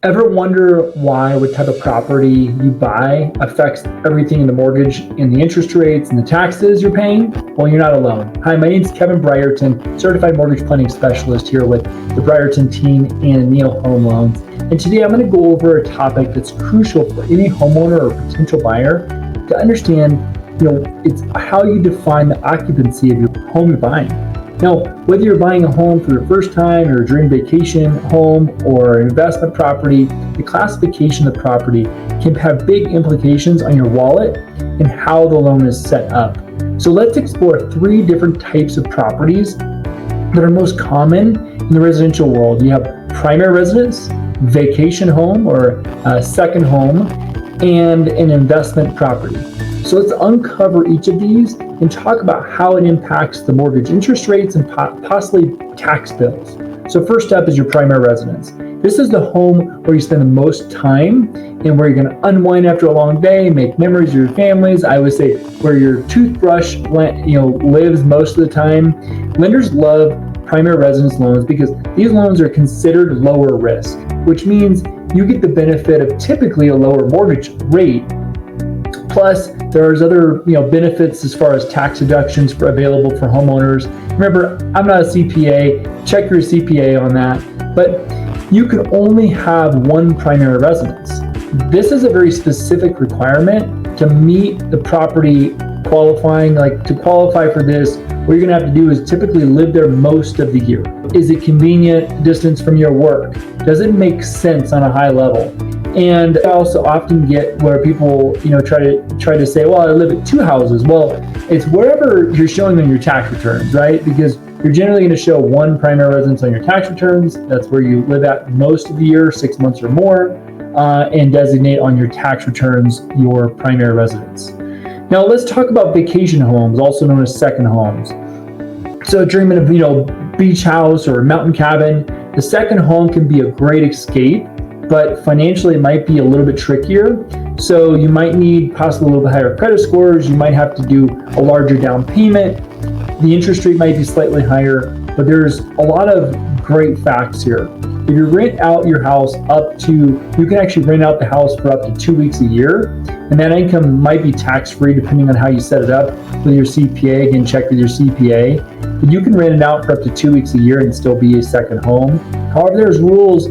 Ever wonder why what type of property you buy affects everything in the mortgage and the interest rates and the taxes you're paying? Well, you're not alone. Hi, my name is Kevin Brierton, Certified Mortgage Planning Specialist here with the Brierton team and Neil Home Loans. And today I'm going to go over a topic that's crucial for any homeowner or potential buyer to understand. It's how you define the occupancy of your home you're buying. Now, whether you're buying a home for the first time or a dream vacation home or an investment property, the classification of the property can have big implications on your wallet and how the loan is set up. So let's explore 3 different types of properties that are most common in the residential world. You have primary residence, vacation home or a second home, and an investment property. So let's uncover each of these and talk about how it impacts the mortgage interest rates and possibly tax bills. So first up is your primary residence. This is the home where you spend the most time and where you're going to unwind after a long day, make memories of your families. I would say where your toothbrush lives most of the time. Lenders love primary residence loans because these loans are considered lower risk, which means you get the benefit of typically a lower mortgage rate. Plus, there's other benefits as far as tax deductions available for homeowners. Remember, I'm not a CPA. Check your CPA on that. But you can only have one primary residence. This is a very specific requirement to meet the property qualifying. To qualify for this, what you're going to have to do is typically live there most of the year. Is it convenient distance from your work? Does it make sense on a high level? And I also often get where people, try to say, well, I live at 2 houses. Well, it's wherever you're showing on your tax returns, right? Because you're generally going to show one primary residence on your tax returns. That's where you live at most of the year, 6 months or more, and designate on your tax returns your primary residence. Now, let's talk about vacation homes, also known as second homes. So dreaming of, beach house or mountain cabin, the second home can be a great escape, but financially it might be a little bit trickier. So you might need possibly a little bit higher credit scores. You might have to do a larger down payment. The interest rate might be slightly higher, but there's a lot of great facts here. If you rent out your house you can actually rent out the house for up to 2 weeks a year, and that income might be tax-free depending on how you set it up with your CPA. Again, check with your CPA. But you can rent it out for up to 2 weeks a year and still be a second home. However, there's rules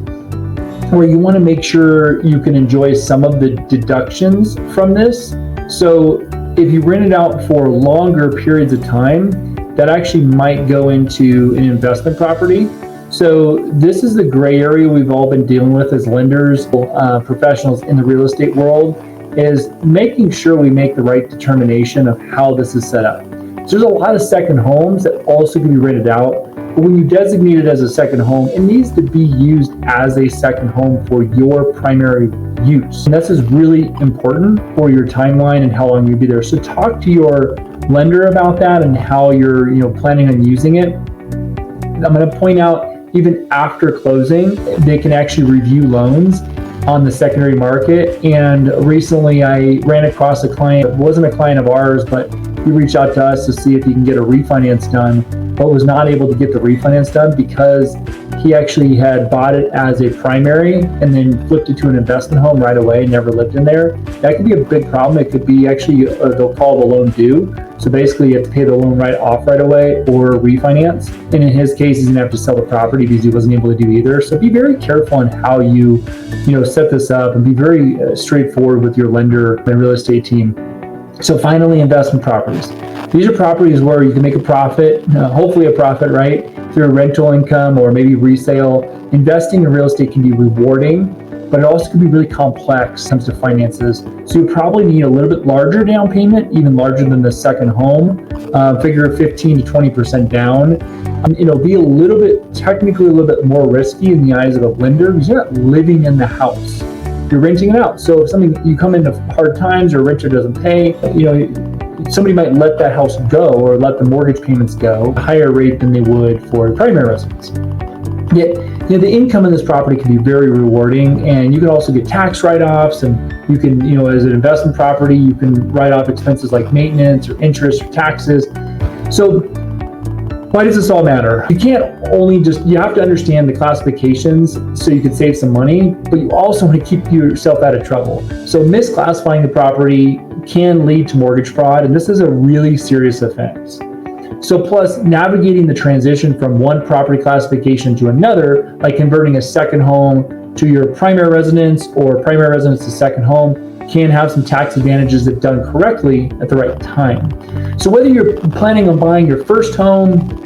where you want to make sure you can enjoy some of the deductions from this. So if you rent it out for longer periods of time, that actually might go into an investment property. So this is the gray area we've all been dealing with as lenders, professionals in the real estate world, is making sure we make the right determination of how this is set up. So there's a lot of second homes that also can be rented out. But when you designate it as a second home, it needs to be used as a second home for your primary use. And this is really important for your timeline and how long you'll be there. So talk to your lender about that and how you're planning on using it. I'm going to point out, even after closing, they can actually review loans on the secondary market. And recently I ran across a client, it wasn't a client of ours, but he reached out to us to see if he can get a refinance done, but was not able to get the refinance done because he actually had bought it as a primary and then flipped it to an investment home right away, never lived in there. That could be a big problem. It could be actually, they'll call the loan due. So basically you have to pay the loan right off right away or refinance. And in his case, he's gonna have to sell the property because he wasn't able to do either. So be very careful on how you set this up, and be very straightforward with your lender and real estate team. So finally, investment properties. These are properties where you can make a profit, hopefully a profit, right? Through rental income or maybe resale. Investing in real estate can be rewarding, but it also can be really complex when it comes to finances. So you probably need a little bit larger down payment, even larger than the second home. Figure 15 to 20% down. Be technically a little bit more risky in the eyes of a lender because you're not living in the house. You're renting it out. So if you come into hard times or a renter doesn't pay, somebody might let that house go or let the mortgage payments go at a higher rate than they would for the primary residence. Yet, the income in this property can be very rewarding, and you can also get tax write-offs, and you can, as an investment property, you can write off expenses like maintenance or interest or taxes. So Why does this all matter? You can't only you have to understand the classifications so you can save some money, but you also want to keep yourself out of trouble. So misclassifying the property can lead to mortgage fraud, and this is a really serious offense. So plus, navigating the transition from one property classification to another, like converting a second home to your primary residence or primary residence to second home, can have some tax advantages if done correctly at the right time. So whether you're planning on buying your first home,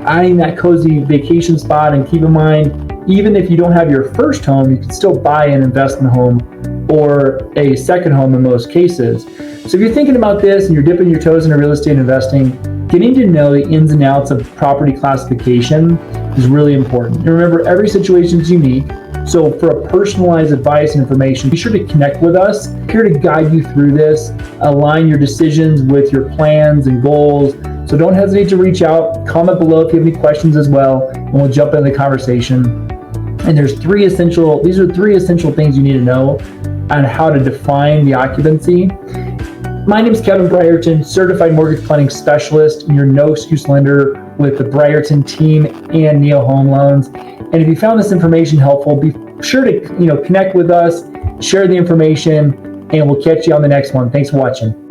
adding that cozy vacation spot, and keep in mind, even if you don't have your first home, you can still buy an investment home or a second home in most cases. So if you're thinking about this and you're dipping your toes into real estate investing, getting to know the ins and outs of property classification is really important. And remember, every situation is unique. So for a personalized advice and information, be sure to connect with us. We're here to guide you through this, align your decisions with your plans and goals. So don't hesitate to reach out, comment below if you have any questions as well, and we'll jump into the conversation. And these are three essential things you need to know on how to define the occupancy. My name is Kevin Brierton, certified mortgage planning specialist, and your no excuse lender with the Brierton team and Neo Home Loans. And if you found this information helpful, be sure to connect with us, share the information, and we'll catch you on the next one. Thanks for watching.